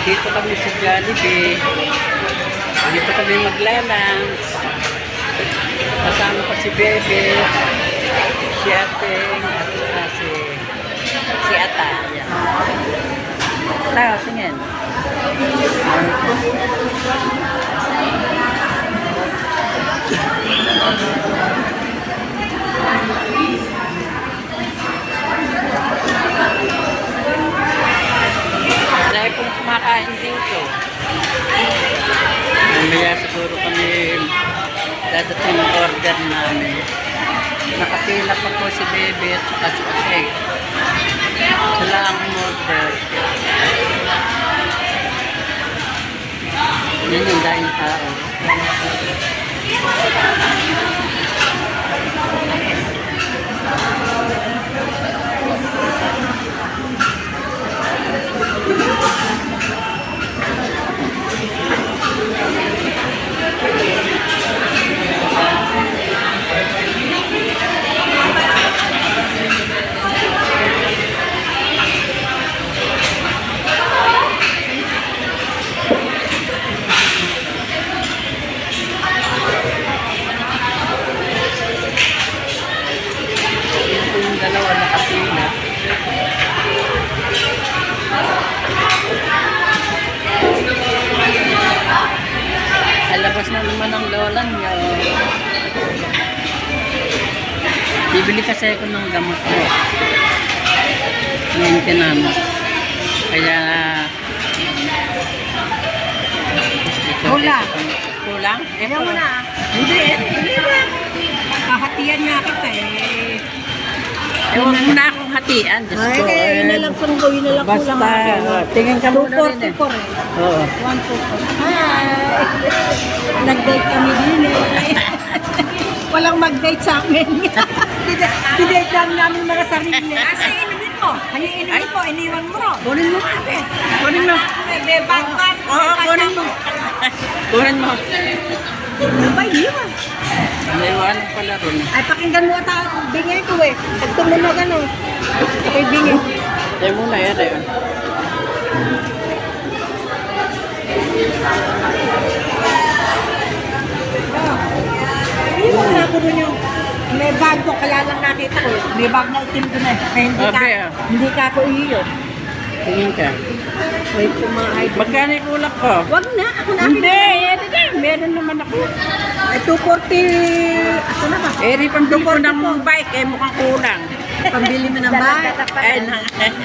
Dito kami sa Jollibee. Dito kami maglalunch. Kasama ko si Bebe, si Ateng, at saka si Ata. Yan. Tao, tingin. Dahil kung kumakain dito, mamaya siguro kami dadating ang order namin. Nakapila pa po si Bebe at saka si Ateng. Sila ang order. Yan yung daing tao. Yung dalawa nakapila. Alabas na naman ang lola niya. Bibili kasi ako ng gamot ko. Maintenance. Kaya Kulang. Kulang? Ayaw mo na. Hindi na. Kahatiyan nga kita Huwag mo na akong hatian. Diyos Ay, ko. kaya yun na lang sunggo, yun na lang Basta, kulang akin. tingin ka muna rin eh. 244 Oo. 144. Hi! Nag-date kami din Walang mag-date sa amin. Didate lang namin mga sarili. Asa inumin mo? Ano inumin mo? Iniwan mo ro. Kunin mo. Kunin mo. May bangkan. Oo, kunin mo. Kunin mo. Ano ba iniwan? Naiwanan pala ron. Ay, pakinggan mo ata. Bingay ko Pag tumunog ano. Ako'y bingay. Tayo muna yan. Iwan na ako rin yung may bag ko, kaya lang nakita ko. May bag na itim ko na. Kaya hindi ka ako iyo. Tingin ka. Wait, kumahay. Magkano yung kulang ko? Wag na, ako na. Hindi. Meron naman ako. Ay, 240. Ako na ba? Eri, pambili ko ng bike. Eh, mukhang kulang. Pambili mo ng bag.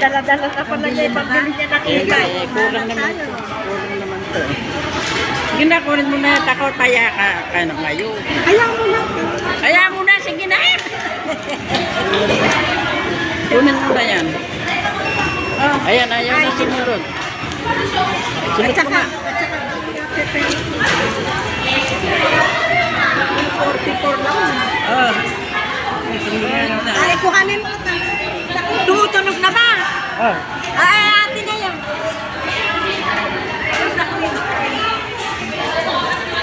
Dala-dala na pala niya, pambili niya ng ikay. Kulang naman to. Kulang naman to. Sige na, kunin mo na. Takot kaya ka. Ano ngayon? Kaya mo na. Kaya mo na. Sige na. Kunin mo na yan. Oh, ayan, ayaw na sumunod. Sunod ko na. 44 lang. Oh. Ay, kuhanin mo. Tutunog na ba? Oh. Ay, ate na yan.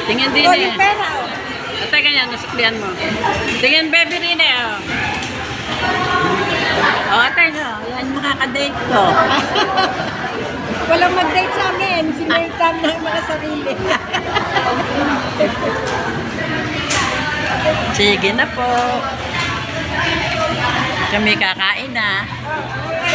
Tingin din O, eh. yung pera. Ate, ganyan, nasuklian mo. Tingin, baby rin eh. Oh. Oh, ate, no. Yan makaka-date ko. Walang mag-date sa amin. Sinaytan na yung mga sarili. Sige na po. Kami kakain na.